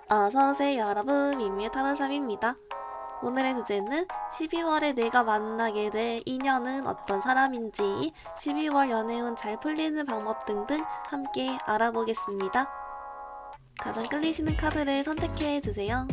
어서오세요 여러분, 미미의 타로샵입니다. 오늘의 주제는 12월에 내가 만나게 될 인연은 어떤 사람인지, 12월 연애운 잘 풀리는 방법 등등 함께 알아보겠습니다. 가장 끌리시는 카드를 선택해주세요.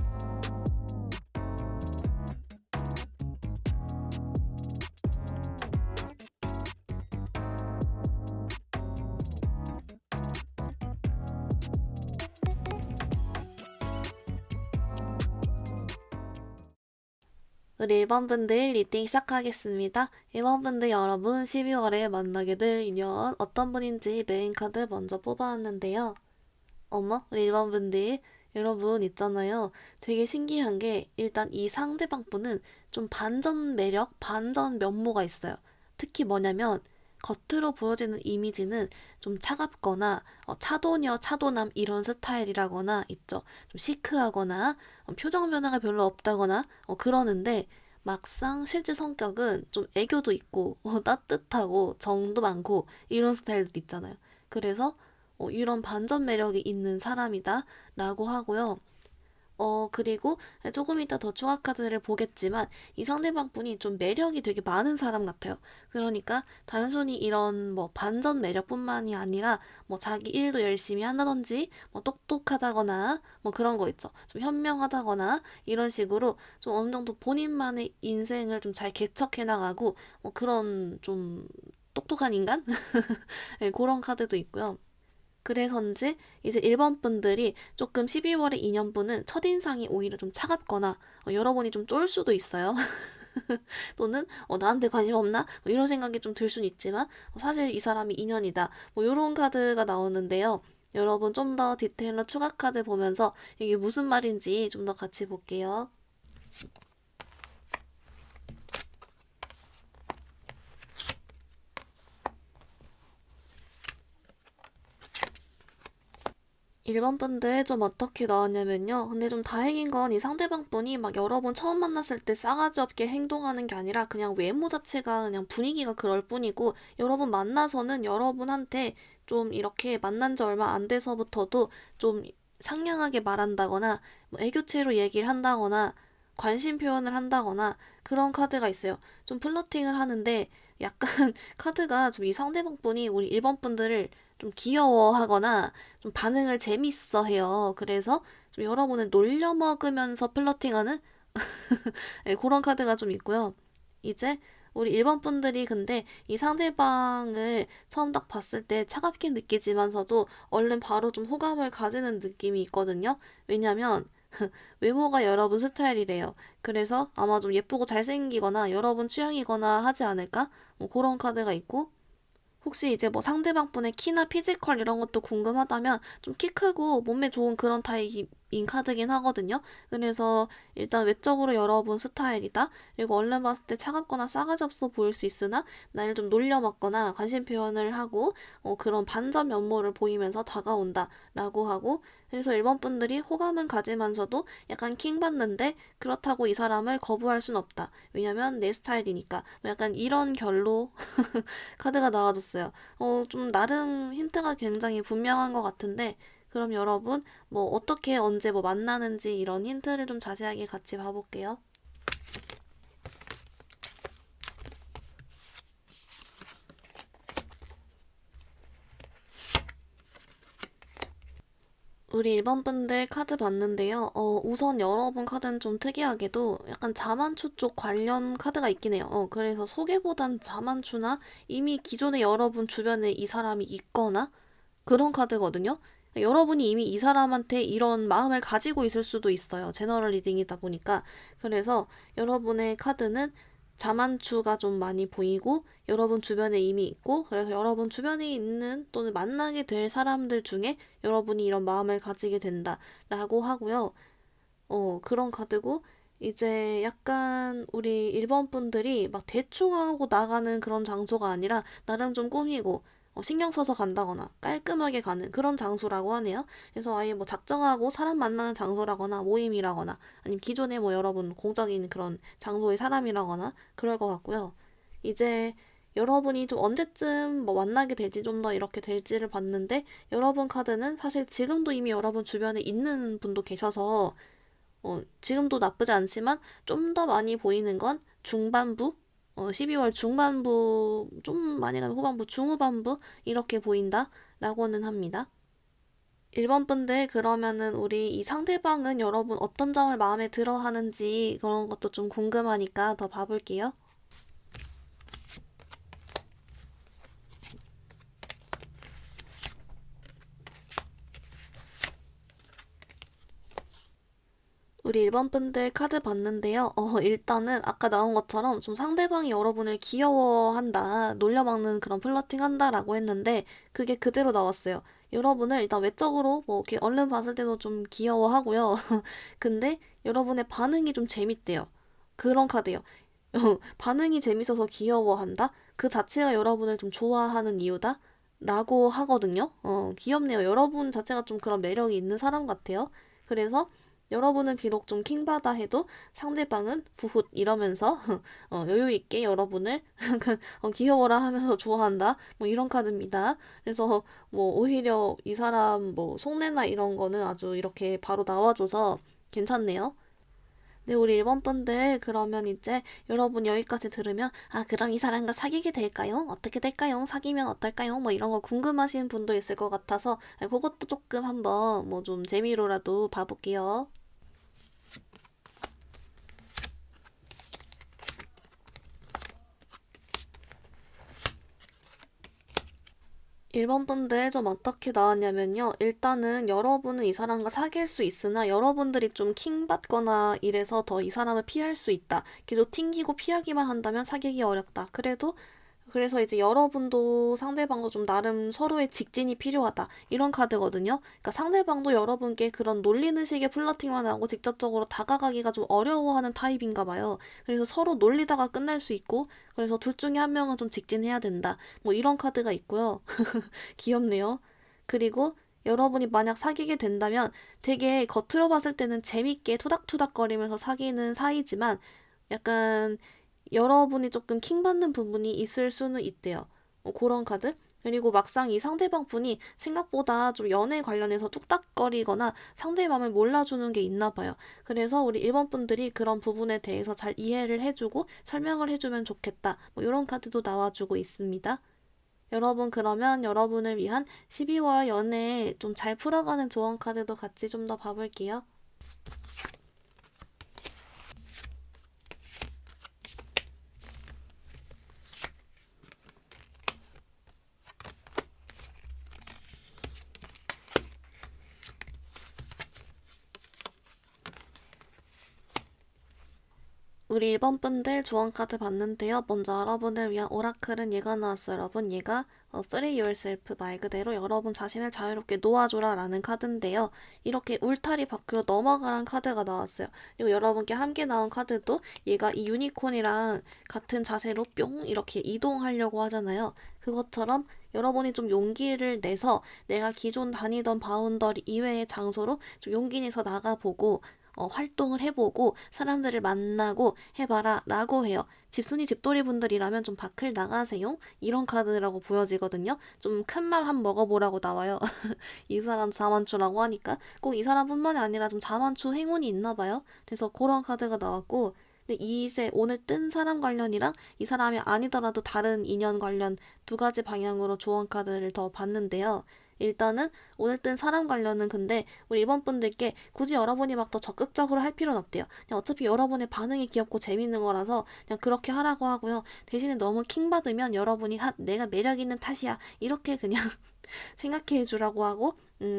우리 1번 분들 리딩 시작하겠습니다. 1번 분들 여러분, 12월에 만나게 될 인연 어떤 분인지 메인 카드 먼저 뽑아왔는데요. 어머, 우리 1번 분들 여러분 있잖아요. 되게 신기한 게, 일단 이 상대방 분은 좀 반전 매력, 반전 면모가 있어요. 특히 뭐냐면 겉으로 보여지는 이미지는 좀 차갑거나 차도녀, 차도남 이런 스타일이라거나 있죠. 좀 시크하거나 표정 변화가 별로 없다거나 그러는데, 막상 실제 성격은 좀 애교도 있고 따뜻하고 정도 많고 이런 스타일들 있잖아요. 그래서 이런 반전 매력이 있는 사람이다 라고 하고요. 그리고 조금 이따 더 추가 카드를 보겠지만, 이 상대방 분이 좀 매력이 되게 많은 사람 같아요. 그러니까 단순히 이런 뭐 반전 매력뿐만이 아니라 뭐 자기 일도 열심히 한다든지, 뭐 똑똑하다거나 뭐 그런 거 있죠. 좀 현명하다거나 이런 식으로 좀 어느 정도 본인만의 인생을 좀 잘 개척해 나가고, 그런 좀 똑똑한 인간? 네, 그런 카드도 있고요. 그래서인지 이제 1번 분들이 조금 12월의 2년분은 첫인상이 오히려 좀 차갑거나 여러분이 좀 쫄 수도 있어요. 또는 나한테 관심 없나? 뭐 이런 생각이 좀 들 수는 있지만, 사실 이 사람이 인연이다. 뭐 이런 카드가 나오는데요. 여러분 좀 더 디테일로 추가 카드 보면서 이게 무슨 말인지 좀 더 같이 볼게요. 1번 분들 좀 어떻게 나왔냐면요. 근데 좀 다행인 건, 이 상대방 분이 막 여러 번 처음 만났을 때 싸가지 없게 행동하는 게 아니라 그냥 외모 자체가 그냥 분위기가 그럴 뿐이고, 여러분 만나서는 여러분한테 좀 이렇게 만난 지 얼마 안 돼서부터도 좀 상냥하게 말한다거나, 뭐 애교체로 얘기를 한다거나, 관심 표현을 한다거나 그런 카드가 있어요. 좀 플러팅을 하는데 약간 카드가 좀 이 상대방 분이 우리 1번 분들을 좀 귀여워하거나 좀 반응을 재밌어 해요. 그래서 좀 여러분을 놀려먹으면서 플러팅하는 네, 그런 카드가 좀 있고요. 이제 우리 1번 분들이 근데 이 상대방을 처음 딱 봤을 때 차갑게 느끼지만서도 얼른 바로 좀 호감을 가지는 느낌이 있거든요. 왜냐면 외모가 여러분 스타일이래요. 그래서 아마 좀 예쁘고 잘생기거나 여러분 취향이거나 하지 않을까? 뭐 그런 카드가 있고, 혹시 이제 뭐 상대방 분의 키나 피지컬 이런 것도 궁금하다면 좀 키 크고 몸매 좋은 그런 타입인 카드긴 하거든요. 그래서 일단 외적으로 여러분 스타일이다. 그리고 얼른 봤을 때 차갑거나 싸가지 없어 보일 수 있으나 나를 좀 놀려먹거나 관심 표현을 하고 그런 반전 면모를 보이면서 다가온다 라고 하고, 그래서 일본 분들이 호감은 가지면서도 약간 킹 받는데 그렇다고 이 사람을 거부할 순 없다. 왜냐면 내 스타일이니까. 뭐 약간 이런 결로 카드가 나와줬어요. 좀 나름 힌트가 굉장히 분명한 것 같은데, 그럼 여러분, 뭐 어떻게 언제 뭐 만나는지 이런 힌트를 좀 자세하게 같이 봐볼게요. 우리 1번 분들 카드 봤는데요. 우선 여러분 카드는 좀 특이하게도 약간 자만추 쪽 관련 카드가 있긴 해요. 그래서 소개보단 자만추나 이미 기존에 여러분 주변에 이 사람이 있거나 그런 카드거든요. 여러분이 이미 이 사람한테 이런 마음을 가지고 있을 수도 있어요. 제너럴 리딩이다 보니까. 그래서 여러분의 카드는 자만추가 좀 많이 보이고, 여러분 주변에 이미 있고, 그래서 여러분 주변에 있는 또는 만나게 될 사람들 중에 여러분이 이런 마음을 가지게 된다라고 하고요. 그런 카드고, 이제 약간 우리 1번 분들이 막 대충 하고 나가는 그런 장소가 아니라 나름 좀 꾸미고 신경 써서 간다거나 깔끔하게 가는 그런 장소라고 하네요. 그래서 아예 뭐 작정하고 사람 만나는 장소라거나 모임이라거나, 아니면 기존에 뭐 여러분 공적인 그런 장소의 사람이라거나 그럴 것 같고요. 이제 여러분이 좀 언제쯤 뭐 만나게 될지 좀 더 이렇게 될지를 봤는데 여러분 카드는 사실 지금도 이미 여러분 주변에 있는 분도 계셔서 지금도 나쁘지 않지만 좀 더 많이 보이는 건 중반부, 12월 중반부, 좀 많이 가면 후반부, 중후반부 이렇게 보인다라고는 합니다. 1번 분들 그러면은 우리 이 상대방은 여러분 어떤 점을 마음에 들어 하는지 그런 것도 좀 궁금하니까 더 봐볼게요. 우리 1번 분들 카드 봤는데요. 일단은 아까 나온 것처럼 좀 상대방이 여러분을 귀여워한다, 놀려먹는 그런 플러팅 한다라고 했는데 그게 그대로 나왔어요. 여러분을 일단 외적으로 뭐 이렇게 얼른 봤을 때도 좀 귀여워하고요. 근데 여러분의 반응이 좀 재밌대요. 그런 카드요. 반응이 재밌어서 귀여워한다? 그 자체가 여러분을 좀 좋아하는 이유다? 라고 하거든요. 귀엽네요. 여러분 자체가 좀 그런 매력이 있는 사람 같아요. 그래서 여러분은 비록 좀 킹받아 해도 상대방은 후훗 이러면서 여유 있게 여러분을 귀여워라 하면서 좋아한다. 뭐 이런 카드입니다. 그래서 뭐 오히려 이 사람 뭐 속내나 이런 거는 아주 이렇게 바로 나와줘서 괜찮네요. 네, 우리 1번 분들, 그러면 이제 여러분 여기까지 들으면, 아, 그럼 이 사람과 사귀게 될까요? 어떻게 될까요? 사귀면 어떨까요? 뭐 이런 거 궁금하신 분도 있을 것 같아서, 그것도 조금 한번 뭐 좀 재미로라도 봐볼게요. 1번 분들 좀 어떻게 나왔냐면요. 일단은 여러분은 이 사람과 사귈 수 있으나 여러분들이 좀 킹받거나 이래서 더 이 사람을 피할 수 있다. 계속 튕기고 피하기만 한다면 사귀기 어렵다. 그래서 이제 여러분도 상대방도 좀 나름 서로의 직진이 필요하다. 이런 카드거든요. 그러니까 상대방도 여러분께 그런 놀리는 식의 플러팅만 하고 직접적으로 다가가기가 좀 어려워하는 타입인가 봐요. 그래서 서로 놀리다가 끝날 수 있고, 그래서 둘 중에 한 명은 좀 직진해야 된다. 뭐 이런 카드가 있고요. 귀엽네요. 그리고 여러분이 만약 사귀게 된다면 되게 겉으로 봤을 때는 재밌게 토닥토닥거리면서 사귀는 사이지만 약간 여러분이 조금 킹받는 부분이 있을 수는 있대요. 그런 카드? 그리고 막상 이 상대방 분이 생각보다 좀 연애 관련해서 뚝딱거리거나 상대의 마음을 몰라주는 게 있나 봐요. 그래서 우리 1번 분들이 그런 부분에 대해서 잘 이해를 해주고 설명을 해주면 좋겠다. 뭐 이런 카드도 나와주고 있습니다. 여러분, 그러면 여러분을 위한 12월 연애 좀 잘 풀어가는 조언 카드도 같이 좀 더 봐볼게요. 우리 1번 분들 조언 카드 봤는데요. 먼저 여러분을 위한 오라클은 얘가 나왔어요. 여러분, 얘가 Free Yourself 말 그대로 여러분 자신을 자유롭게 놓아줘라 라는 카드인데요. 이렇게 울타리 밖으로 넘어가란 카드가 나왔어요. 그리고 여러분께 함께 나온 카드도 얘가 이 유니콘이랑 같은 자세로 뿅 이렇게 이동하려고 하잖아요. 그것처럼 여러분이 좀 용기를 내서 내가 기존 다니던 바운더리 이외의 장소로 좀 용기 내서 나가보고 활동을 해보고 사람들을 만나고 해봐라 라고 해요. 집순이 집돌이 분들이라면 좀 밖을 나가세요. 이런 카드라고 보여지거든요. 좀 큰 말 한 먹어보라고 나와요. 이 사람 자만추라고 하니까 꼭 이 사람뿐만이 아니라 좀 자만추 행운이 있나 봐요. 그래서 그런 카드가 나왔고 근데 이세 오늘 뜬 사람 관련이랑 이 사람이 아니더라도 다른 인연 관련 두 가지 방향으로 조언 카드를 더 봤는데요. 일단은 오늘 뜬 사람 관련은 근데 우리 일본 분들께 굳이 여러분이 막 더 적극적으로 할 필요는 없대요. 그냥 어차피 여러분의 반응이 귀엽고 재밌는 거라서 그냥 그렇게 하라고 하고요. 대신에 너무 킹 받으면 여러분이 내가 매력 있는 탓이야. 이렇게 그냥 생각해 주라고 하고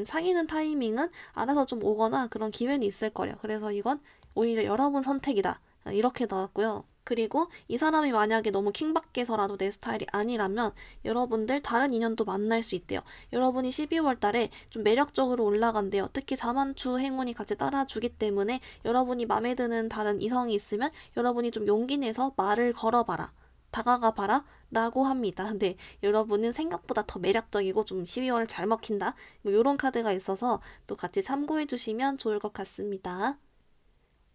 사귀는 타이밍은 알아서 좀 오거나 그런 기회는 있을 거예요. 그래서 이건 오히려 여러분 선택이다. 이렇게 나왔고요. 그리고 이 사람이 만약에 너무 킹받게서라도 내 스타일이 아니라면 여러분들 다른 인연도 만날 수 있대요. 여러분이 12월 달에 좀 매력적으로 올라간대요. 특히 자만추 행운이 같이 따라주기 때문에 여러분이 마음에 드는 다른 이성이 있으면 여러분이 좀 용기 내서 말을 걸어봐라. 다가가 봐라. 라고 합니다. 근데 여러분은 생각보다 더 매력적이고 좀 12월 잘 먹힌다. 뭐 이런 카드가 있어서 또 같이 참고해 주시면 좋을 것 같습니다.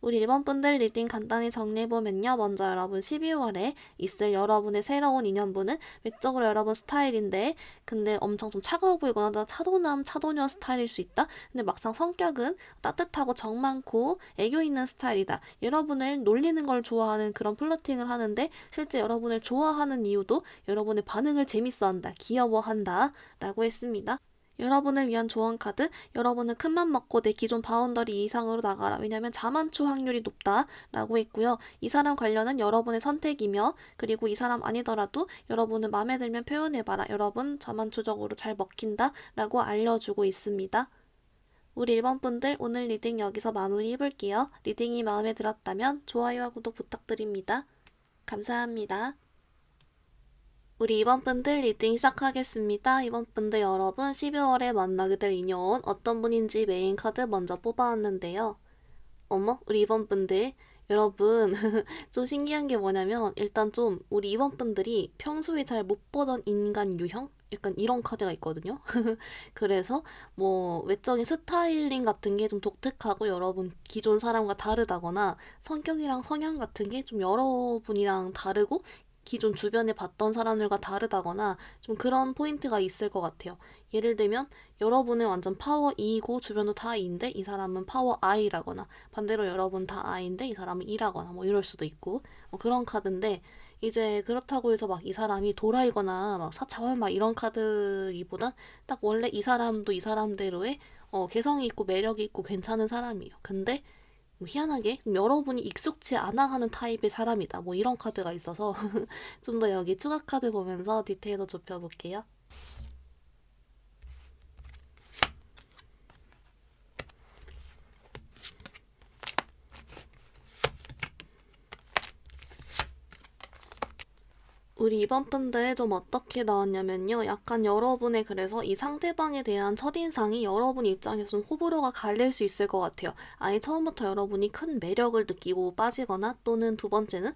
우리 1번 분들 리딩 간단히 정리해보면요. 먼저 여러분 12월에 있을 여러분의 새로운 인연분은 외적으로 여러분 스타일인데 근데 엄청 좀 차가워 보이거나 나 차도남, 차도녀 스타일일 수 있다. 근데 막상 성격은 따뜻하고 정 많고 애교 있는 스타일이다. 여러분을 놀리는 걸 좋아하는 그런 플러팅을 하는데 실제 여러분을 좋아하는 이유도 여러분의 반응을 재밌어한다, 귀여워한다 라고 했습니다. 여러분을 위한 조언 카드, 여러분은 큰맘 먹고 내 기존 바운더리 이상으로 나가라. 왜냐면 자만추 확률이 높다라고 했고요. 이 사람 관련은 여러분의 선택이며 그리고 이 사람 아니더라도 여러분은 마음에 들면 표현해봐라. 여러분 자만추적으로 잘 먹힌다라고 알려주고 있습니다. 우리 1번 분들 오늘 리딩 여기서 마무리 해볼게요. 리딩이 마음에 들었다면 좋아요와 구독 부탁드립니다. 감사합니다. 우리 이번 분들 리딩 시작하겠습니다. 이번 분들 여러분 12월에 만나게 될 인연 어떤 분인지 메인 카드 먼저 뽑아왔는데요. 어머, 우리 이번 분들 여러분 좀 신기한 게 뭐냐면 일단 좀 우리 이번 분들이 평소에 잘 못 보던 인간 유형? 약간 이런 카드가 있거든요. 그래서 뭐 외적인 스타일링 같은 게 좀 독특하고 여러분 기존 사람과 다르다거나 성격이랑 성향 같은 게 좀 여러분이랑 다르고 기존 주변에 봤던 사람들과 다르다거나 좀 그런 포인트가 있을 것 같아요. 예를 들면 여러분은 완전 파워 E고 주변도 다 E인데 이 사람은 파워 I라거나 반대로 여러분 다 I인데 이 사람은 E라거나 뭐 이럴 수도 있고 그런 카드인데 이제 그렇다고 해서 막 이 사람이 도라이거나 막 사차원 막 이런 카드기보단 딱 원래 이 사람도 이 사람대로의 개성이 있고 매력이 있고 괜찮은 사람이에요. 근데 뭐 희한하게 여러분이 익숙치 않아 하는 타입의 사람이다. 뭐 이런 카드가 있어서 좀 더 여기 추가 카드 보면서 디테일도 좁혀볼게요. 우리 이번 분들 좀 어떻게 나왔냐면요. 약간 여러분의 그래서 이 상대방에 대한 첫인상이 여러분 입장에서 좀 호불호가 갈릴 수 있을 것 같아요. 아예 처음부터 여러분이 큰 매력을 느끼고 빠지거나 또는 두 번째는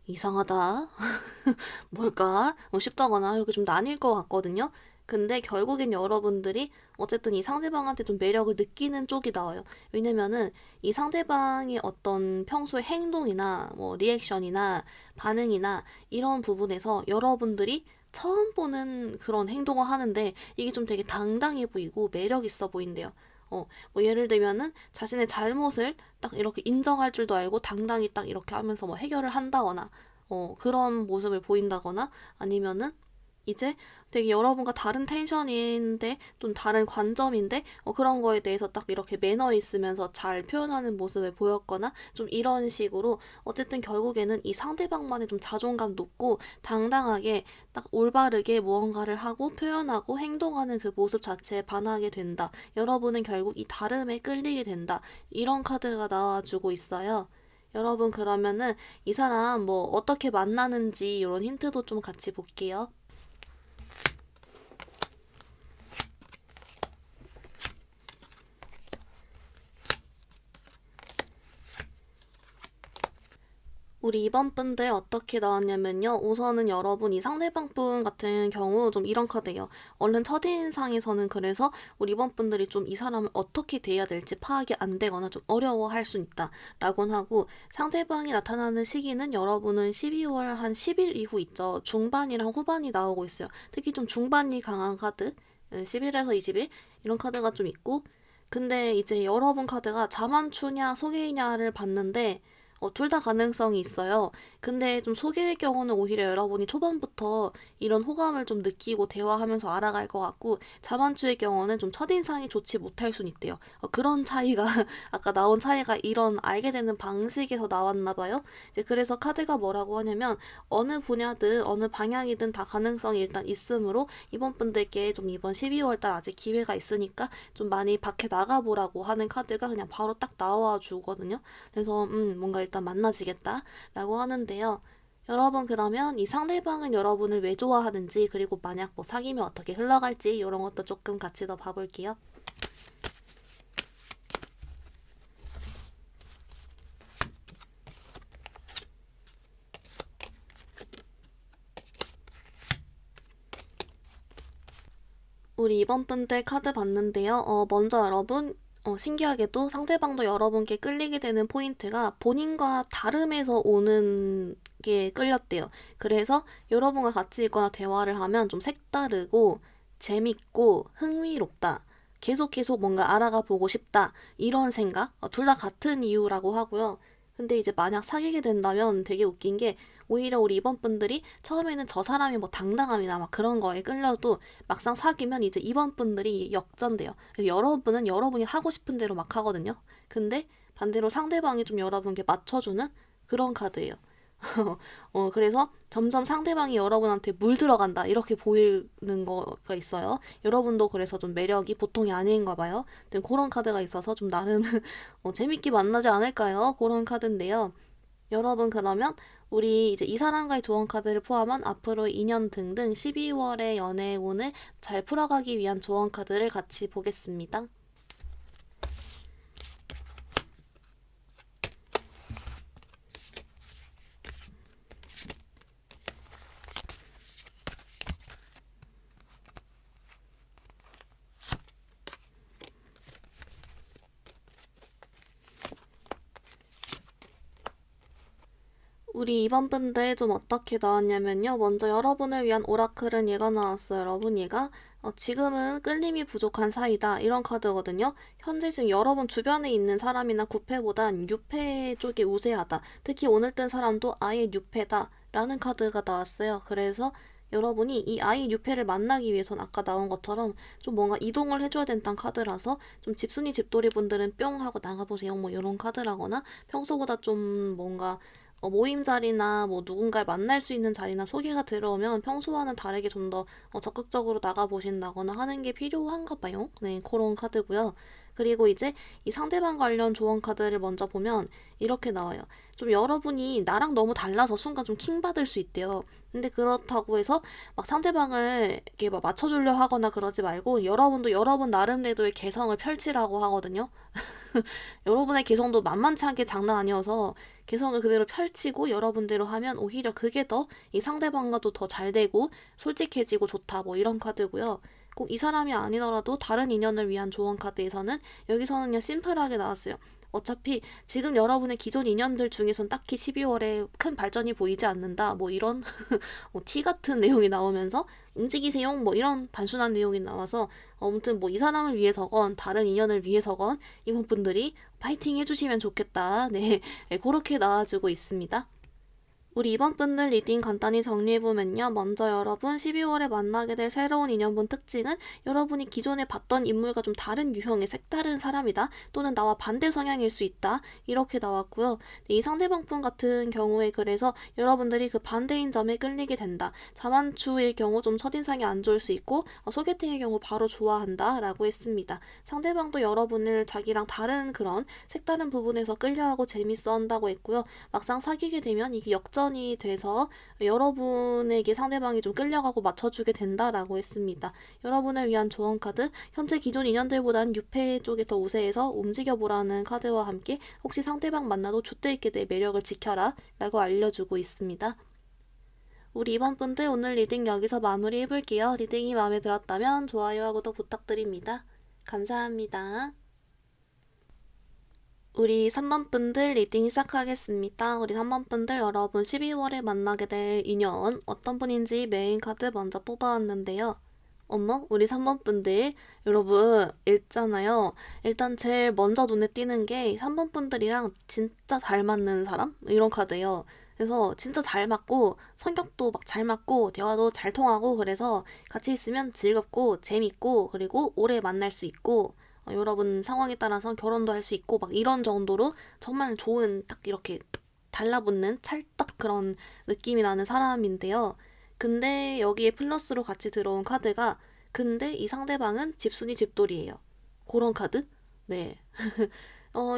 이상하다. 뭘까? 싶다거나 이렇게 좀 나뉠 것 같거든요. 근데 결국엔 여러분들이 어쨌든 이 상대방한테 좀 매력을 느끼는 쪽이 나와요. 왜냐면은 이 상대방의 어떤 평소의 행동이나 뭐 리액션이나 반응이나 이런 부분에서 여러분들이 처음 보는 그런 행동을 하는데 이게 좀 되게 당당해 보이고 매력 있어 보인대요. 뭐 예를 들면은 자신의 잘못을 딱 이렇게 인정할 줄도 알고 당당히 딱 이렇게 하면서 뭐 해결을 한다거나 그런 모습을 보인다거나 아니면은 이제 되게 여러분과 다른 텐션인데 또 다른 관점인데 그런 거에 대해서 딱 이렇게 매너 있으면서 잘 표현하는 모습을 보였거나 좀 이런 식으로 어쨌든 결국에는 이 상대방만의 좀 자존감 높고 당당하게 딱 올바르게 무언가를 하고 표현하고 행동하는 그 모습 자체에 반하게 된다. 여러분은 결국 이 다름에 끌리게 된다. 이런 카드가 나와주고 있어요. 여러분 그러면은 이 사람 뭐 어떻게 만나는지 이런 힌트도 좀 같이 볼게요. 우리 이번 분들 어떻게 나왔냐면요. 우선은 여러분 이 상대방 분 같은 경우 좀 이런 카드예요. 얼른 첫인상에서는 그래서 우리 이번 분들이 좀 이 사람을 어떻게 대해야 될지 파악이 안 되거나 좀 어려워할 수 있다. 라곤 하고 상대방이 나타나는 시기는 여러분은 12월 한 10일 이후 있죠. 중반이랑 후반이 나오고 있어요. 특히 좀 중반이 강한 카드. 10일에서 20일 이런 카드가 좀 있고 근데 이제 여러분 카드가 자만추냐 소개이냐를 봤는데 둘 다 가능성이 있어요. 근데 좀 소개의 경우는 오히려 여러분이 초반부터 이런 호감을 좀 느끼고 대화하면서 알아갈 것 같고 자만추의 경우는 좀 첫인상이 좋지 못할 순 있대요. 그런 차이가 아까 나온 차이가 이런 알게 되는 방식에서 나왔나 봐요. 이제 그래서 카드가 뭐라고 하냐면 어느 분야든 어느 방향이든 다 가능성이 일단 있으므로 이번 분들께 좀 이번 12월 달 아직 기회가 있으니까 좀 많이 밖에 나가보라고 하는 카드가 그냥 바로 딱 나와 주거든요. 그래서 뭔가 일단 만나지겠다라고 하는데요. 여러분 그러면 이 상대방은 여러분을 왜 좋아하는지 그리고 만약 뭐 사귀면 어떻게 흘러갈지 이런 것도 조금 같이 더 봐볼게요. 우리 이번 분들 카드 봤는데요. 먼저 여러분 신기하게도 상대방도 여러분께 끌리게 되는 포인트가 본인과 다름에서 오는 게 끌렸대요. 그래서 여러분과 같이 있거나 대화를 하면 좀 색다르고 재밌고 흥미롭다. 계속 뭔가 알아가 보고 싶다. 이런 생각? 둘 다 같은 이유라고 하고요. 근데 이제 만약 사귀게 된다면 되게 웃긴 게 오히려 우리 이번 분들이 처음에는 저 사람이 뭐 당당함이나 막 그런 거에 끌려도 막상 사귀면 이제 이번 분들이 역전돼요. 그래서 여러분은 여러분이 하고 싶은 대로 막 하거든요. 근데 반대로 상대방이 좀 여러분께 맞춰주는 그런 카드예요. 그래서 점점 상대방이 여러분한테 물들어간다. 이렇게 보이는 거가 있어요. 여러분도 그래서 좀 매력이 보통이 아닌가 봐요. 그런 카드가 있어서 좀 나름 재밌게 만나지 않을까요? 그런 카드인데요. 여러분 그러면 우리 이제 이 사람과의 조언 카드를 포함한 앞으로 2년 등등 12월의 연애 운을 잘 풀어가기 위한 조언 카드를 같이 보겠습니다. 우리 이번 분들 좀 어떻게 나왔냐면요. 먼저 여러분을 위한 오라클은 얘가 나왔어요. 여러분 얘가 지금은 끌림이 부족한 사이다. 이런 카드거든요. 현재 지금 여러분 주변에 있는 사람이나 구패보단 유패 쪽이 우세하다. 특히 오늘 뜬 사람도 아예 유패다. 라는 카드가 나왔어요. 그래서 여러분이 이 아이 유패를 만나기 위해선 아까 나온 것처럼 좀 뭔가 이동을 해줘야 된다는 카드라서 좀 집순이 집돌이 분들은 뿅 하고 나가보세요. 뭐 이런 카드라거나 평소보다 좀 뭔가 모임 자리나 뭐 누군가를 만날 수 있는 자리나 소개가 들어오면 평소와는 다르게 좀 더 적극적으로 나가보신다거나 하는 게 필요한가 봐요. 네, 그런 카드고요. 그리고 이제 이 상대방 관련 조언 카드를 먼저 보면 이렇게 나와요. 좀 여러분이 나랑 너무 달라서 순간 좀 킹받을 수 있대요. 근데 그렇다고 해서 막 상대방을 이렇게 막 맞춰주려 하거나 그러지 말고 여러분도 여러분 나름대로의 개성을 펼치라고 하거든요. 여러분의 개성도 만만치 않게 장난 아니어서 개성을 그대로 펼치고 여러분대로 하면 오히려 그게 더 이 상대방과도 더 잘 되고 솔직해지고 좋다 뭐 이런 카드고요. 꼭 이 사람이 아니더라도 다른 인연을 위한 조언 카드에서는 여기서는 그냥 심플하게 나왔어요. 어차피 지금 여러분의 기존 인연들 중에선 딱히 12월에 큰 발전이 보이지 않는다. 뭐 이런 티 같은 내용이 나오면서 움직이세요. 뭐 이런 단순한 내용이 나와서 아무튼 뭐 이 사람을 위해서건 다른 인연을 위해서건 이분 분들이 파이팅 해주시면 좋겠다. 네, 네, 그렇게 나와주고 있습니다. 우리 이번 분들 리딩 간단히 정리해보면요. 먼저 여러분 12월에 만나게 될 새로운 인연분 특징은 여러분이 기존에 봤던 인물과 좀 다른 유형의 색다른 사람이다. 또는 나와 반대 성향일 수 있다. 이렇게 나왔고요. 이 상대방분 같은 경우에 그래서 여러분들이 그 반대인 점에 끌리게 된다. 자만추일 경우 좀 첫인상이 안 좋을 수 있고 소개팅의 경우 바로 좋아한다. 라고 했습니다. 상대방도 여러분을 자기랑 다른 그런 색다른 부분에서 끌려하고 재밌어 한다고 했고요. 막상 사귀게 되면 이게 역전이 돼서 여러분에게 상대방이 좀 끌려가고 맞춰주게 된다라고 했습니다. 여러분을 위한 조언 카드, 현재 기존 인연들보다는 유패 쪽에 더 우세해서 움직여보라는 카드와 함께 혹시 상대방 만나도 줏대 있게 내 매력을 지켜라 라고 알려주고 있습니다. 우리 이번 분들 오늘 리딩 여기서 마무리 해볼게요. 리딩이 마음에 들었다면 좋아요와 구독 부탁드립니다. 감사합니다. 우리 3번 분들 리딩 시작하겠습니다. 우리 3번 분들 여러분 12월에 만나게 될 인연 어떤 분인지 메인 카드 먼저 뽑아왔는데요. 어머, 우리 3번 분들 여러분 읽잖아요. 일단 제일 먼저 눈에 띄는 게 3번 분들이랑 진짜 잘 맞는 사람? 이런 카드예요. 그래서 진짜 잘 맞고 성격도 막 잘 맞고 대화도 잘 통하고 그래서 같이 있으면 즐겁고 재밌고 그리고 오래 만날 수 있고 여러분 상황에 따라서 결혼도 할 수 있고 막 이런 정도로 정말 좋은 딱 이렇게 달라붙는 찰떡 그런 느낌이 나는 사람인데요. 근데 여기에 플러스로 같이 들어온 카드가 근데 이 상대방은 집순이 집돌이에요. 그런 카드? 네.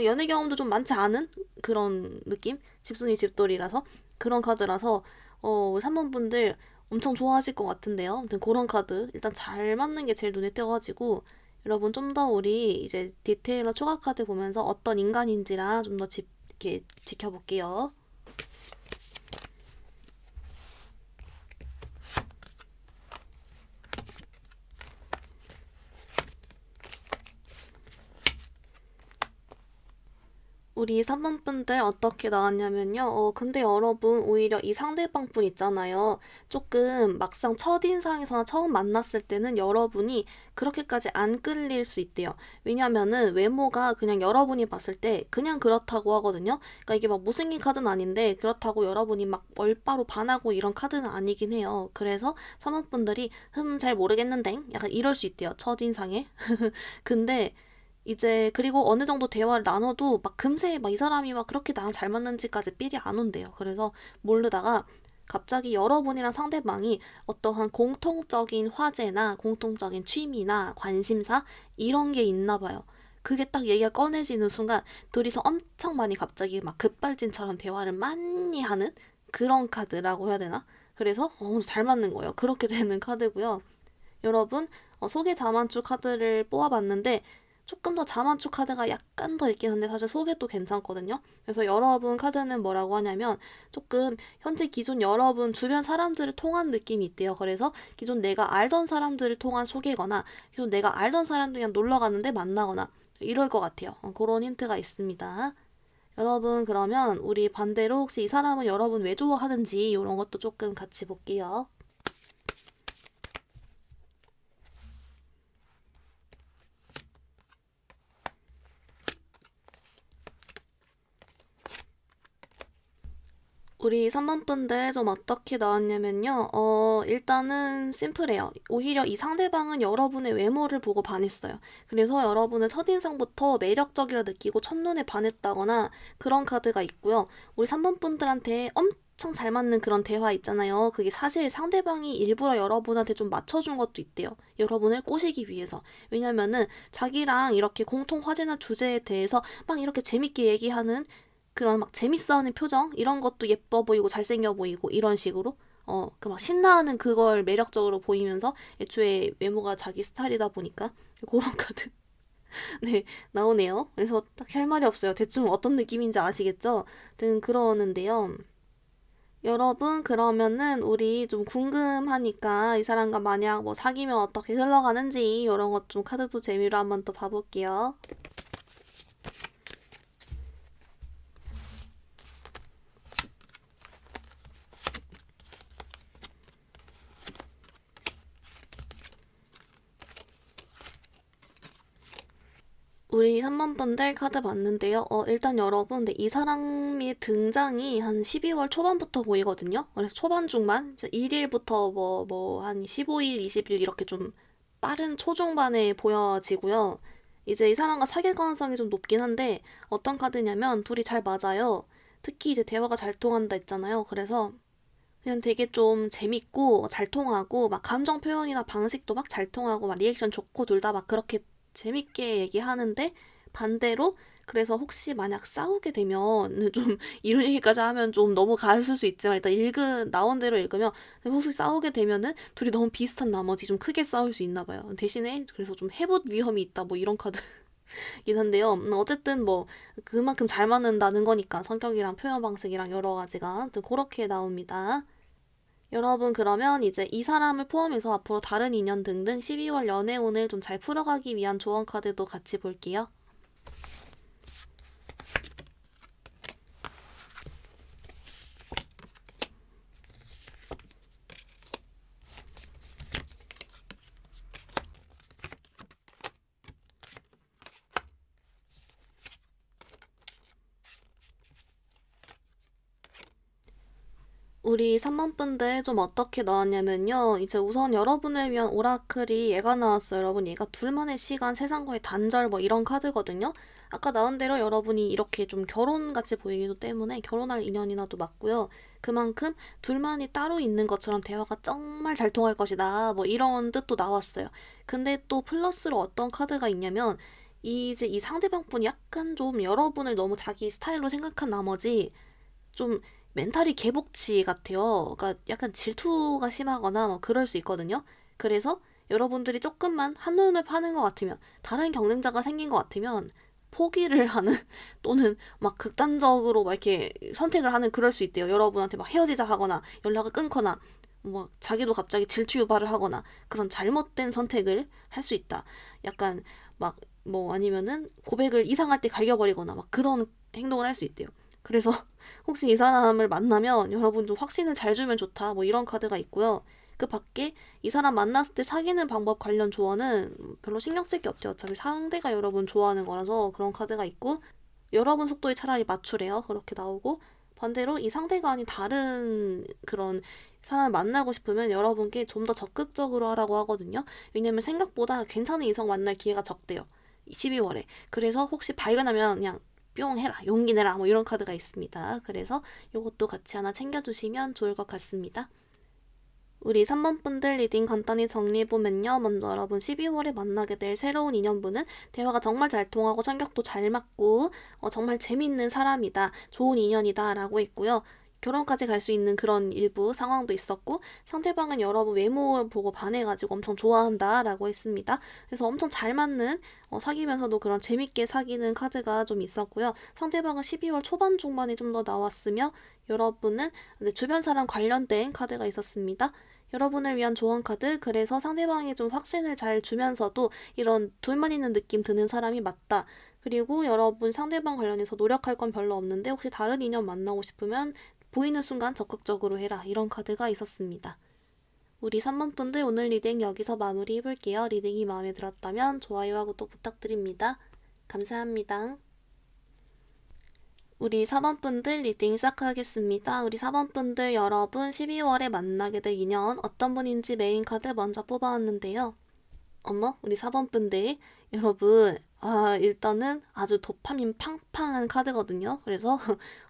연애 경험도 좀 많지 않은 그런 느낌? 집순이 집돌이라서 그런 카드라서 3번 분들 엄청 좋아하실 것 같은데요. 아무튼 그런 카드 일단 잘 맞는 게 제일 눈에 띄어가지고 여러분 좀 더 우리 이제 디테일러 추가 카드 보면서 어떤 인간인지랑 좀 더 이렇게 지켜볼게요. 우리 3번 분들 어떻게 나왔냐면요. 근데 여러분, 오히려 이 상대방 분 있잖아요. 조금 막상 첫인상에서나 처음 만났을 때는 여러분이 그렇게까지 안 끌릴 수 있대요. 왜냐면은 외모가 그냥 여러분이 봤을 때 그냥 그렇다고 하거든요. 그러니까 이게 막 못생긴 카드는 아닌데 그렇다고 여러분이 막 얼빠로 반하고 이런 카드는 아니긴 해요. 그래서 3번 분들이 잘 모르겠는데 약간 이럴 수 있대요. 첫인상에. 근데 이제 그리고 어느 정도 대화를 나눠도 막 금세 막 이 사람이 막 그렇게 나랑 잘 맞는지까지 삘이 안 온대요. 그래서 모르다가 갑자기 여러분이랑 상대방이 어떠한 공통적인 화제나 공통적인 취미나 관심사 이런 게 있나 봐요. 그게 딱 얘기가 꺼내지는 순간 둘이서 엄청 많이 갑자기 막 급발진처럼 대화를 많이 하는 그런 카드라고 해야 되나? 그래서 잘 맞는 거예요. 그렇게 되는 카드고요. 여러분, 소개 자만추 카드를 뽑아봤는데 조금 더 자만추 카드가 약간 더 있긴 한데 사실 소개도 괜찮거든요. 그래서 여러분 카드는 뭐라고 하냐면 조금 현재 기존 여러분 주변 사람들을 통한 느낌이 있대요. 그래서 기존 내가 알던 사람들을 통한 소개거나 기존 내가 알던 사람들 그냥 놀러 갔는데 만나거나 이럴 것 같아요. 그런 힌트가 있습니다. 여러분 그러면 우리 반대로 혹시 이 사람은 여러분 왜 좋아하는지 이런 것도 조금 같이 볼게요. 우리 3번 분들 좀 어떻게 나왔냐면요. 일단은 심플해요. 오히려 이 상대방은 여러분의 외모를 보고 반했어요. 그래서 여러분을 첫인상부터 매력적이라 느끼고 첫눈에 반했다거나 그런 카드가 있고요. 우리 3번 분들한테 엄청 잘 맞는 그런 대화 있잖아요. 그게 사실 상대방이 일부러 여러분한테 좀 맞춰준 것도 있대요. 여러분을 꼬시기 위해서. 왜냐면은 자기랑 이렇게 공통 화제나 주제에 대해서 막 이렇게 재밌게 얘기하는 그런 막 재밌어하는 표정 이런 것도 예뻐 보이고 잘생겨 보이고 이런 식으로 그 막 신나하는 그걸 매력적으로 보이면서 애초에 외모가 자기 스타일이다 보니까 그런 카드 네 나오네요. 그래서 딱히 할 말이 없어요. 대충 어떤 느낌인지 아시겠죠? 등 그러는데요. 여러분 그러면은 우리 좀 궁금하니까 이 사람과 만약 뭐 사귀면 어떻게 흘러가는지 이런 것 좀 카드도 재미로 한번 또 봐볼게요. 우리 3번 분들 카드 봤는데요. 일단 여러분, 이 사람의 등장이 한 12월 초반부터 보이거든요. 그래서 초반 중반, 1일부터 한 15일, 20일 이렇게 좀 빠른 초중반에 보여지고요. 이제 이 사람과 사귈 가능성이 좀 높긴 한데, 어떤 카드냐면, 둘이 잘 맞아요. 특히 이제 대화가 잘 통한다 했잖아요. 그래서 그냥 되게 좀 재밌고 잘 통하고 막 감정 표현이나 방식도 막 잘 통하고 막 리액션 좋고 둘 다 막 그렇게 재밌게 얘기하는데 반대로 그래서 혹시 만약 싸우게 되면 좀 이런 얘기까지 하면 좀 너무 가실 수 있지만 일단 나온 대로 읽으면 혹시 싸우게 되면은 둘이 너무 비슷한 나머지 좀 크게 싸울 수 있나 봐요. 대신에 그래서 좀 해봇 위험이 있다 뭐 이런 카드긴 한데요. 어쨌든 뭐 그만큼 잘 맞는다는 거니까 성격이랑 표현 방식이랑 여러 가지가 아무튼 그렇게 나옵니다. 여러분, 그러면 이제 이 사람을 포함해서 앞으로 다른 인연 등등 12월 연애운을 좀 잘 풀어가기 위한 조언 카드도 같이 볼게요. 우리 3번 분들 좀 어떻게 나왔냐면요. 이제 우선 여러분을 위한 오라클이 얘가 나왔어요. 여러분, 얘가 둘만의 시간, 세상과의 단절 뭐 이런 카드거든요. 아까 나온 대로 여러분이 이렇게 좀 결혼같이 보이기도 때문에 결혼할 인연이나도 맞고요. 그만큼 둘만이 따로 있는 것처럼 대화가 정말 잘 통할 것이다. 뭐 이런 뜻도 나왔어요. 근데 또 플러스로 어떤 카드가 있냐면 이제 이 상대방 분이 약간 좀 여러분을 너무 자기 스타일로 생각한 나머지 좀 멘탈이 개복치 같아요. 그러니까 약간 질투가 심하거나 뭐 그럴 수 있거든요. 그래서 여러분들이 조금만 한눈을 파는 것 같으면 다른 경쟁자가 생긴 것 같으면 포기를 하는 또는 막 극단적으로 막 이렇게 선택을 하는 그럴 수 있대요. 여러분한테 막 헤어지자 하거나 연락을 끊거나 뭐 자기도 갑자기 질투 유발을 하거나 그런 잘못된 선택을 할 수 있다. 약간 막 뭐 아니면은 고백을 이상할 때 갈겨버리거나 막 그런 행동을 할 수 있대요. 그래서 혹시 이 사람을 만나면 여러분 좀 확신을 잘 주면 좋다 뭐 이런 카드가 있고요. 그 밖에 이 사람 만났을 때 사귀는 방법 관련 조언은 별로 신경 쓸 게 없대요. 어차피 상대가 여러분 좋아하는 거라서 그런 카드가 있고 여러분 속도에 차라리 맞추래요. 그렇게 나오고 반대로 이 상대가 아닌 다른 그런 사람을 만나고 싶으면 여러분께 좀 더 적극적으로 하라고 하거든요. 왜냐면 생각보다 괜찮은 이성 만날 기회가 적대요. 12월에. 그래서 혹시 발견하면 그냥 뿅 해라, 용기 내라 뭐 이런 카드가 있습니다. 그래서 이것도 같이 하나 챙겨주시면 좋을 것 같습니다. 우리 3번 분들 리딩 간단히 정리해보면요. 먼저 여러분 12월에 만나게 될 새로운 인연분은 대화가 정말 잘 통하고 성격도 잘 맞고 정말 재밌는 사람이다. 좋은 인연이다 라고 있고요. 결혼까지 갈 수 있는 그런 일부 상황도 있었고 상대방은 여러분 외모를 보고 반해가지고 엄청 좋아한다 라고 했습니다. 그래서 엄청 잘 맞는 사귀면서도 그런 재밌게 사귀는 카드가 좀 있었고요. 상대방은 12월 초반 중반에 좀 더 나왔으며 여러분은 주변 사람 관련된 카드가 있었습니다. 여러분을 위한 조언 카드, 그래서 상대방이 좀 확신을 잘 주면서도 이런 둘만 있는 느낌 드는 사람이 맞다. 그리고 여러분 상대방 관련해서 노력할 건 별로 없는데 혹시 다른 인연 만나고 싶으면 보이는 순간 적극적으로 해라. 이런 카드가 있었습니다. 우리 3번 분들 오늘 리딩 여기서 마무리 해볼게요. 리딩이 마음에 들었다면 좋아요와 구독 부탁드립니다. 감사합니다. 우리 4번 분들 리딩 시작하겠습니다. 우리 4번 분들 여러분 12월에 만나게 될 인연 어떤 분인지 메인 카드 먼저 뽑아왔는데요. 어머, 우리 4번 분들 여러분 일단은 아주 도파민 팡팡한 카드거든요. 그래서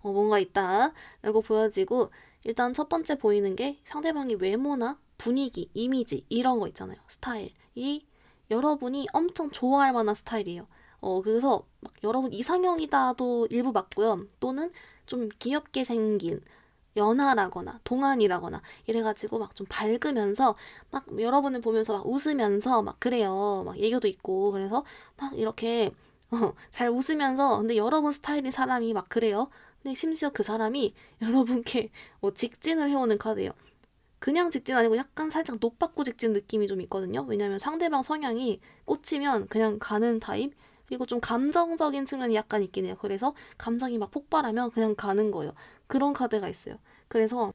뭔가 있다 라고 보여지고 일단 첫 번째 보이는 게 상대방의 외모나 분위기, 이미지 이런 거 있잖아요. 스타일이 여러분이 엄청 좋아할 만한 스타일이에요. 그래서 막 여러분 이상형이다도 일부 맞고요. 또는 좀 귀엽게 생긴 연하라거나 동안이라거나 이래가지고 막 좀 밝으면서 막 여러분을 보면서 막 웃으면서 막 그래요. 막 애교도 있고 그래서 막 이렇게 잘 웃으면서 근데 여러분 스타일인 사람이 막 그래요. 근데 심지어 그 사람이 여러분께 직진을 해오는 카드예요. 그냥 직진 아니고 약간 살짝 노빠꾸 직진 느낌이 좀 있거든요. 왜냐면 상대방 성향이 꽂히면 그냥 가는 타입. 그리고 좀 감정적인 측면이 약간 있긴 해요. 그래서 감정이 막 폭발하면 그냥 가는 거예요. 그런 카드가 있어요. 그래서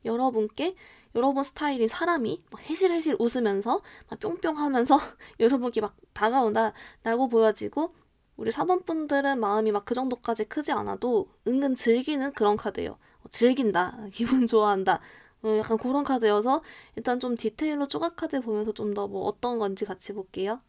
여러분께 여러분 스타일인 사람이 막 해실해실 웃으면서 막 뿅뿅 하면서 여러분께 막 다가온다라고 보여지고 우리 4번 분들은 마음이 막 그 정도까지 크지 않아도 은근 즐기는 그런 카드예요. 즐긴다, 기분 좋아한다. 약간 그런 카드여서 일단 좀 디테일로 조각 카드 보면서 좀 더 뭐 어떤 건지 같이 볼게요.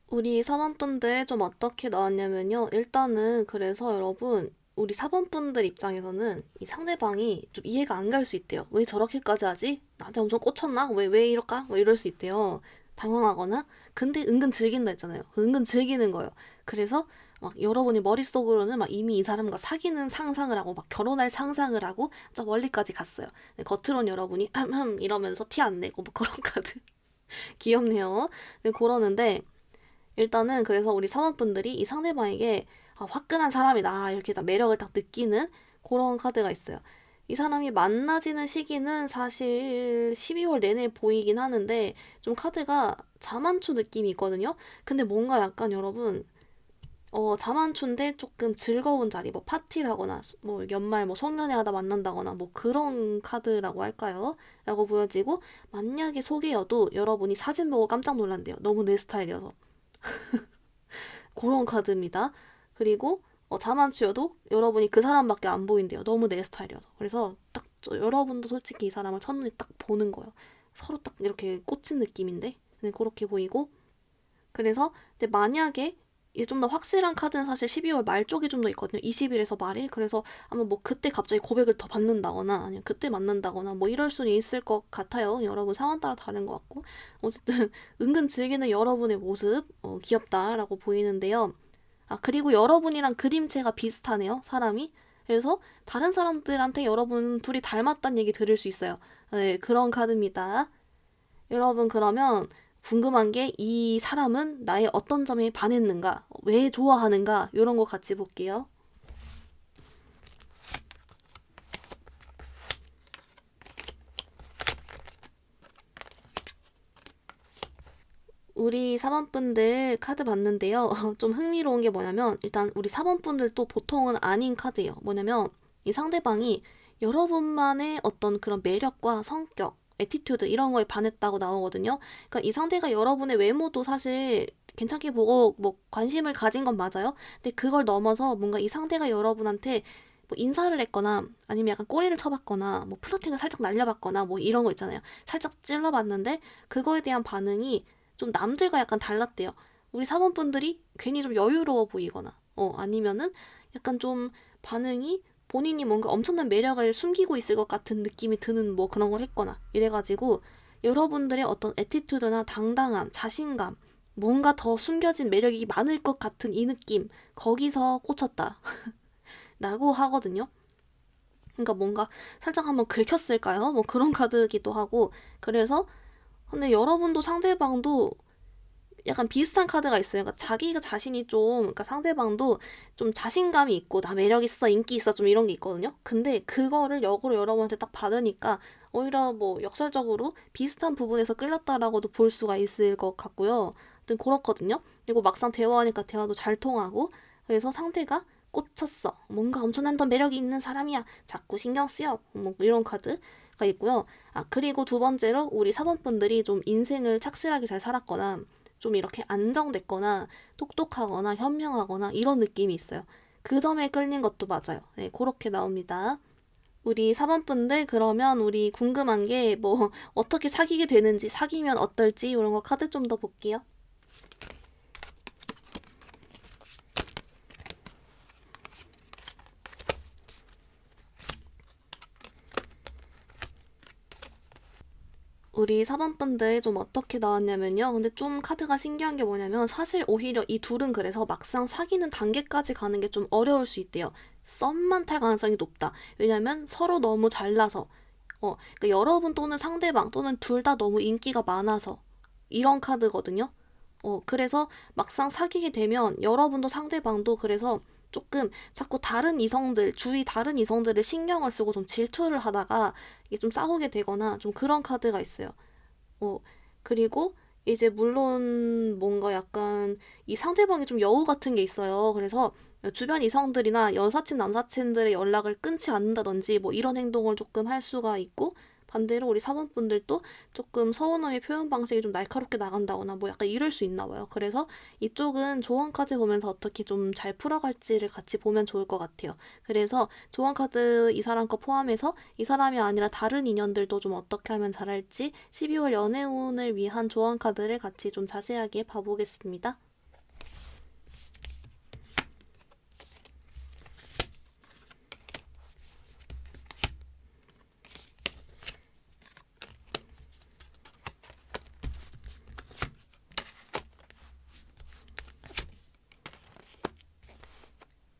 우리 4번분들 좀 어떻게 나왔냐면요. 일단은 그래서 여러분 우리 4번분들 입장에서는 이 상대방이 좀 이해가 안 갈 수 있대요. 왜 저렇게까지 하지? 나한테 엄청 꽂혔나? 왜 이럴까? 뭐 이럴 수 있대요. 당황하거나. 근데 은근 즐긴다 했잖아요. 은근 즐기는 거예요. 그래서 막 여러분이 머릿속으로는 막 이미 이 사람과 사귀는 상상을 하고 막 결혼할 상상을 하고 저 멀리까지 갔어요. 겉으론 여러분이 이러면서 티 안 내고 뭐 그런 카드. 귀엽네요. 네, 그러는데 일단은 그래서 우리 사원분들이 이 상대방에게 화끈한 사람이다 이렇게 딱 매력을 딱 느끼는 그런 카드가 있어요. 이 사람이 만나지는 시기는 사실 12월 내내 보이긴 하는데 좀 카드가 자만추 느낌이 있거든요. 근데 뭔가 약간 여러분 자만추인데 조금 즐거운 자리 뭐 파티를 하거나 뭐 연말 뭐 송년회 하다 만난다거나 뭐 그런 카드라고 할까요? 라고 보여지고 만약에 소개여도 여러분이 사진 보고 깜짝 놀란대요. 너무 내 스타일이어서. 그런 카드입니다. 그리고 자만추여도 여러분이 그 사람밖에 안 보인대요. 너무 내 스타일이어서. 그래서 딱 여러분도 솔직히 이 사람을 첫눈에 딱 보는 거예요. 서로 딱 이렇게 꽂힌 느낌인데 근데 그렇게 보이고 그래서 근데 만약에 이게 좀 더 확실한 카드는 사실 12월 말 쪽이 좀 더 있거든요. 20일에서 말일. 그래서 아마 뭐 그때 갑자기 고백을 더 받는다거나 아니면 그때 만난다거나 뭐 이럴 수는 있을 것 같아요. 여러분 상황 따라 다른 것 같고. 어쨌든 은근 즐기는 여러분의 모습 귀엽다라고 보이는데요. 그리고 여러분이랑 그림체가 비슷하네요. 사람이. 그래서 다른 사람들한테 여러분 둘이 닮았다는 얘기 들을 수 있어요. 네, 그런 카드입니다. 여러분 그러면 궁금한 게 이 사람은 나의 어떤 점에 반했는가, 왜 좋아하는가, 이런 거 같이 볼게요. 우리 4번분들 카드 봤는데요. 좀 흥미로운 게 뭐냐면 일단 우리 4번분들도 보통은 아닌 카드예요. 뭐냐면 이 상대방이 여러분만의 어떤 그런 매력과 성격, 애티튜드 이런 거에 반했다고 나오거든요. 그러니까 이 상대가 여러분의 외모도 사실 괜찮게 보고 뭐 관심을 가진 건 맞아요. 근데 그걸 넘어서 뭔가 이 상대가 여러분한테 뭐 인사를 했거나 아니면 약간 꼬리를 쳐봤거나 뭐 플러팅을 살짝 날려봤거나 뭐 이런 거 있잖아요. 살짝 찔러봤는데 그거에 대한 반응이 좀 남들과 약간 달랐대요. 우리 사원분들이 괜히 좀 여유로워 보이거나, 아니면은 약간 좀 반응이 본인이 뭔가 엄청난 매력을 숨기고 있을 것 같은 느낌이 드는 뭐 그런 걸 했거나, 이래가지고 여러분들의 어떤 애티튜드나 당당함, 자신감, 뭔가 더 숨겨진 매력이 많을 것 같은 이 느낌, 거기서 꽂혔다. 라고 하거든요. 그러니까 뭔가 살짝 한번 긁혔을까요? 뭐 그런 카드기도 하고, 그래서 근데 여러분도 상대방도 약간 비슷한 카드가 있어요. 그러니까 자기가 자신이 좀, 그러니까 상대방도 좀 자신감이 있고, 나 매력 있어, 인기 있어, 좀 이런 게 있거든요. 근데 그거를 역으로 여러분한테 딱 받으니까, 오히려 뭐 역설적으로 비슷한 부분에서 끌렸다라고도 볼 수가 있을 것 같고요. 아무튼 그렇거든요. 그리고 막상 대화하니까 대화도 잘 통하고, 그래서 상대가 꽂혔어. 뭔가 엄청난 더 매력이 있는 사람이야. 자꾸 신경 쓰여. 뭐 이런 카드가 있고요. 아, 그리고 두 번째로 우리 사번분들이 좀 인생을 착실하게 잘 살았거나, 좀 이렇게 안정됐거나 똑똑하거나 현명하거나 이런 느낌이 있어요. 그 점에 끌린 것도 맞아요. 네, 그렇게 나옵니다. 우리 4번분들 그러면 우리 궁금한 게 뭐 어떻게 사귀게 되는지 사귀면 어떨지 이런 거 카드 좀 더 볼게요. 우리 4번분들 좀 어떻게 나왔냐면요. 근데 좀 카드가 신기한 게 뭐냐면 사실 오히려 이 둘은 그래서 막상 사귀는 단계까지 가는 게 좀 어려울 수 있대요. 썸만 탈 가능성이 높다. 왜냐면 서로 너무 잘나서 그러니까 여러분 또는 상대방 또는 둘 다 너무 인기가 많아서 이런 카드거든요. 그래서 막상 사귀게 되면 여러분도 상대방도 그래서 조금 자꾸 다른 이성들, 주위 다른 이성들을 신경을 쓰고 좀 질투를 하다가 이게 좀 싸우게 되거나 좀 그런 카드가 있어요. 어, 그리고 이제 물론 뭔가 약간 이 상대방이 좀 여우 같은 게 있어요. 그래서 주변 이성들이나 여사친, 남사친들의 연락을 끊지 않는다든지 뭐 이런 행동을 조금 할 수가 있고 반대로 우리 사원분들도 조금 서운함의 표현 방식이 좀 날카롭게 나간다거나 뭐 약간 이럴 수 있나 봐요. 그래서 이쪽은 조언 카드 보면서 어떻게 좀 잘 풀어갈지를 같이 보면 좋을 것 같아요. 그래서 조언 카드 이 사람 거 포함해서 이 사람이 아니라 다른 인연들도 좀 어떻게 하면 잘할지 12월 연애운을 위한 조언 카드를 같이 좀 자세하게 봐보겠습니다.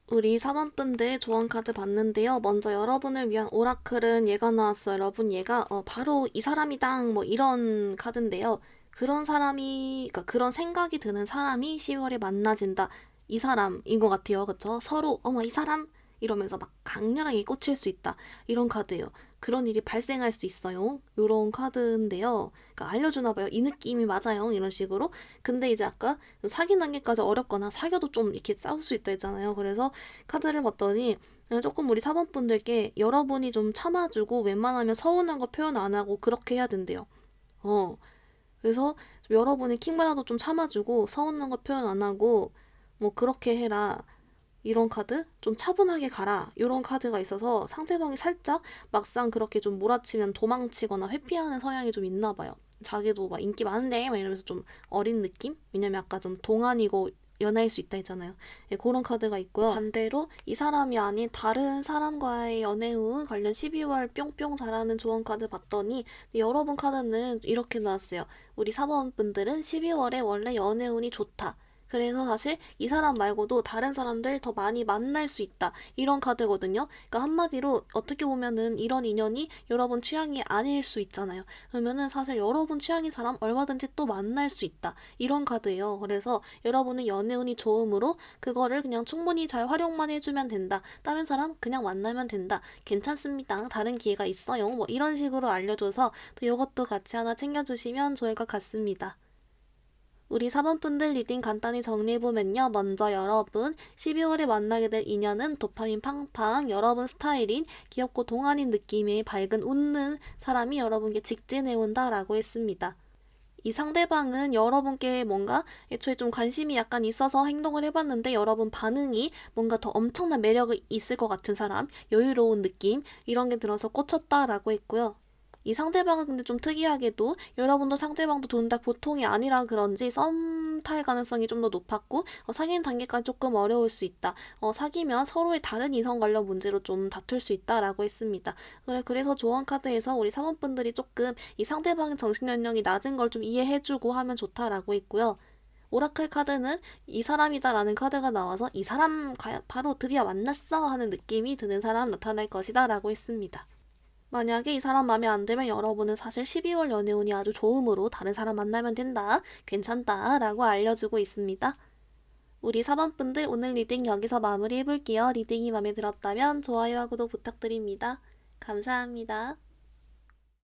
우리 4번분들 조언 카드 봤는데요. 먼저 여러분을 위한 오라클은 얘가 나왔어요. 여러분 얘가 바로 이 사람이당 뭐 이런 카드인데요. 그런 사람이 그러니까 그런 생각이 드는 사람이 10월에 만나진다. 이 사람인 것 같아요. 그쵸? 서로 어머 이 사람 이러면서 막 강렬하게 꽂힐 수 있다. 이런 카드예요. 그런 일이 발생할 수 있어요. 요런 카드인데요. 그러니까 알려주나 봐요. 이 느낌이 맞아요. 이런 식으로. 근데 이제 아까 사귄 단계까지 어렵거나 사귀어도 좀 이렇게 싸울 수 있다 했잖아요. 그래서 카드를 봤더니 조금 우리 사번분들께 여러분이 좀 참아주고 웬만하면 서운한 거 표현 안 하고 그렇게 해야 된대요. 어. 그래서 여러분이 킹받아도 좀 참아주고 서운한 거 표현 안 하고 뭐 그렇게 해라. 이런 카드? 좀 차분하게 가라. 이런 카드가 있어서 상대방이 살짝 막상 그렇게 좀 몰아치면 도망치거나 회피하는 성향이 좀 있나 봐요. 자기도 막 인기 많은데 막 이러면서 좀 어린 느낌? 왜냐면 아까 좀 동안이고 연애일 수 있다 했잖아요. 예, 그런 카드가 있고요. 반대로 이 사람이 아닌 다른 사람과의 연애 운 관련 12월 뿅뿅 잘하는 조언 카드 봤더니 여러분 카드는 이렇게 나왔어요. 우리 4번 분들은 12월에 원래 연애 운이 좋다. 그래서 사실 이 사람 말고도 다른 사람들 더 많이 만날 수 있다. 이런 카드거든요. 그러니까 한마디로 어떻게 보면은 이런 인연이 여러분 취향이 아닐 수 있잖아요. 그러면은 사실 여러분 취향인 사람 얼마든지 또 만날 수 있다. 이런 카드예요. 그래서 여러분은 연애운이 좋으므로 그거를 그냥 충분히 잘 활용만 해주면 된다. 다른 사람 그냥 만나면 된다. 괜찮습니다. 다른 기회가 있어요. 뭐 이런 식으로 알려줘서 또 이것도 같이 하나 챙겨주시면 좋을 것 같습니다. 우리 4번분들 리딩 간단히 정리해보면요. 먼저 여러분 12월에 만나게 될 인연은 도파민 팡팡 여러분 스타일인 귀엽고 동안인 느낌의 밝은 웃는 사람이 여러분께 직진해온다 라고 했습니다. 이 상대방은 여러분께 뭔가 애초에 좀 관심이 약간 있어서 행동을 해봤는데 여러분 반응이 뭔가 더 엄청난 매력이 있을 것 같은 사람, 여유로운 느낌 이런 게 들어서 꽂혔다라고 했고요. 이 상대방은 근데 좀 특이하게도 여러분도 상대방도 둘 다 보통이 아니라 그런지 썸 탈 가능성이 좀 더 높았고 사귀는 단계까지 조금 어려울 수 있다. 사귀면 서로의 다른 이성 관련 문제로 좀 다툴 수 있다라고 했습니다. 그래서 조언 카드에서 우리 사모분들이 조금 이 상대방의 정신 연령이 낮은 걸 좀 이해해주고 하면 좋다라고 했고요. 오라클 카드는 이 사람이다라는 카드가 나와서 이 사람 바로 드디어 만났어 하는 느낌이 드는 사람 나타날 것이다 라고 했습니다. 만약에 이 사람 마음에 안 들면 여러분은 사실 12월 연애운이 아주 좋으므로 다른 사람 만나면 된다, 괜찮다 라고 알려주고 있습니다. 우리 4번분들 오늘 리딩 여기서 마무리해볼게요. 리딩이 마음에 들었다면 좋아요와 구독 부탁드립니다. 감사합니다.